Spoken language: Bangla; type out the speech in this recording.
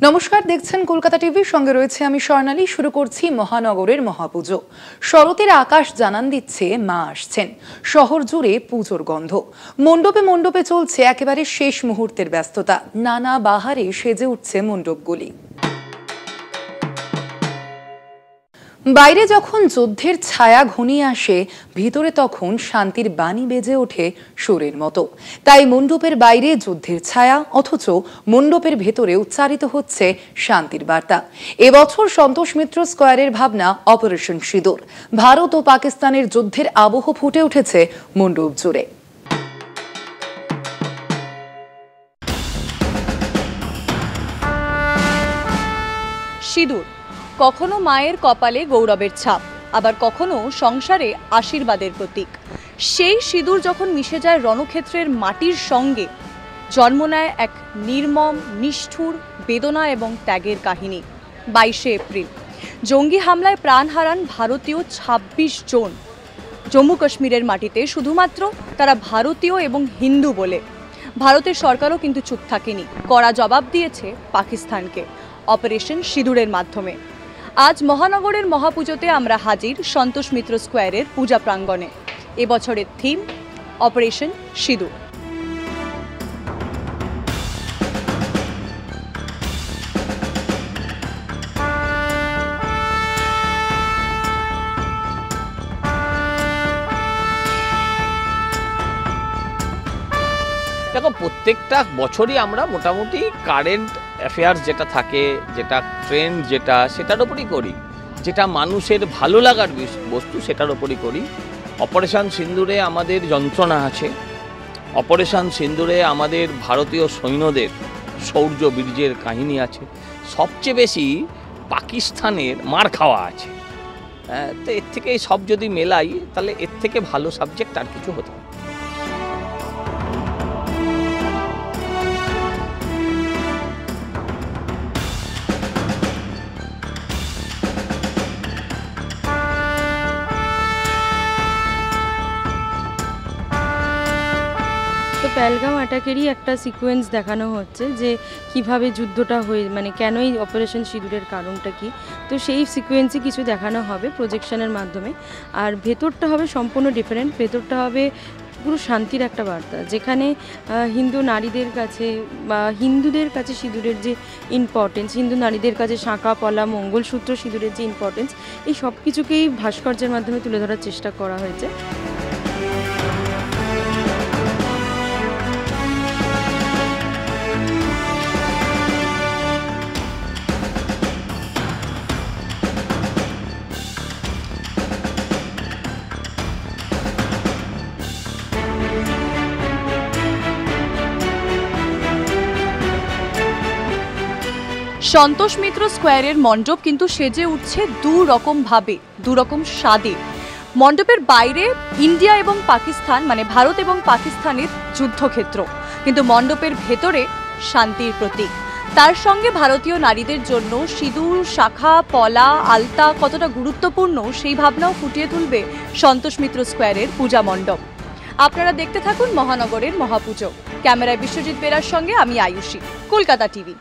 নমস্কার, দেখছেন কলকাতা টিভির সঙ্গে রয়েছে আমি স্বর্ণালী। শুরু করছি মহানগরের মহাপুজো। শরতের আকাশ জানান দিচ্ছে মা আসছেন। শহর জুড়ে পুজোর গন্ধ। মণ্ডপে মণ্ডপে চলছে একেবারে শেষ মুহূর্তের ব্যস্ততা। নানা বাহারে সেজে উঠছে মণ্ডপগুলি। বাইরে যখন যুদ্ধের ছায়া ঘনিয়ে আসে, ভিতরে তখন শান্তির বাণী বেজে ওঠে সুরের মতো। তাই মণ্ডপের বাইরে যুদ্ধের ছায়া, অথচ মণ্ডপের ভেতরে উচ্চারিত হচ্ছে শান্তির বার্তা। এবছর সন্তোষ মিত্র স্কয়ারের ভাবনা অপারেশন সিঁদুর। ভারত ও পাকিস্তানের যুদ্ধের আবহ ফুটে উঠেছে মণ্ডপ জুড়ে। সিঁদুর কখনো মায়ের কপালে গৌরবের ছাপ, আবার কখনো সংসারে আশীর্বাদের প্রতীক। সেই সিঁদুর যখন মিশে যায় রণক্ষেত্রের মাটির সঙ্গে, জন্ম নেয় এক নির্মম, নিষ্ঠুর, বেদনা এবং ত্যাগের কাহিনী। 22শে এপ্রিল জঙ্গি হামলায় প্রাণ হারান ভারতীয় 26 জন। জম্মু কাশ্মীরের মাটিতে শুধুমাত্র তারা ভারতীয় এবং হিন্দু বলে। ভারতের সরকারও কিন্তু চুপ থাকেনি, কড়া জবাব দিয়েছে পাকিস্তানকে অপারেশন সিঁদুরের মাধ্যমে। আজ মহানগরের মহাপুজোতে আমরা হাজির সন্তোষ মিত্র স্কয়ারের পূজা প্রাঙ্গণে। এবছরের থিম অপারেশন সিঁদুর। দেখো, প্রত্যেকটা বছরই আমরা মোটামুটি কারেন্ট অ্যাফেয়ার্স যেটা থাকে, যেটা ট্রেন্ড যেটা, সেটার ওপরই করি। যেটা মানুষের ভালো লাগার বস্তু সেটার ওপরই করি। অপারেশন সিঁদুরে আমাদের যন্ত্রণা আছে, অপারেশন সিঁদুরে আমাদের ভারতীয় সৈন্যদের শৌর্য বীর্যের কাহিনী আছে, সবচেয়ে বেশি পাকিস্তানের মার খাওয়া আছে। তো এর থেকে সব যদি মেলাই, তাহলে এর থেকে ভালো সাবজেক্ট আর কিছু হতে পারে। তো পেহেলগাম অ্যাটাকেরই একটা সিকোয়েন্স দেখানো হচ্ছে যে কিভাবে যুদ্ধটা হয়ে, মানে কেনই অপারেশন সিঁদুরের কারণটা কি। তো সেই সিকোয়েন্সই কিছু দেখানো হবে প্রজেকশনের মাধ্যমে। আর ভেতরটা হবে সম্পূর্ণ ডিফারেন্ট। ভেতরটা হবে পুরো শান্তির একটা বার্তা, যেখানে হিন্দু নারীদের কাছে বা হিন্দুদের কাছে সিঁদুরের যে ইম্পর্টেন্স, হিন্দু নারীদের কাছে শাঁখা পলা মঙ্গলসূত্র সিঁদুরের যে ইম্পর্টেন্স, এই সব কিছুকেই ভাস্কর্যের মাধ্যমে তুলে ধরার চেষ্টা করা হয়েছে। সন্তোষ মিত্র স্কয়ারের মণ্ডপ কিন্তু সেজে উঠছে দু রকম ভাবে, দু রকম স্বাদে। মণ্ডপের বাইরে ইন্ডিয়া এবং পাকিস্তান, মানে ভারত এবং পাকিস্তানের যুদ্ধক্ষেত্র, কিন্তু মণ্ডপের ভেতরে শান্তির প্রতীক। তার সঙ্গে ভারতীয় নারীদের জন্য সিঁদুর, শাখা পলা, আলতা কতটা গুরুত্বপূর্ণ সেই ভাবনাও ফুটিয়ে তুলবে সন্তোষ মিত্র স্কয়ারের পূজা মণ্ডপ। আপনারা দেখতে থাকুন মহানগরের মহাপুজো। ক্যামেরায় বিশ্বজিৎ বেরার সঙ্গে আমি আয়ুষী, কলকাতা টিভি।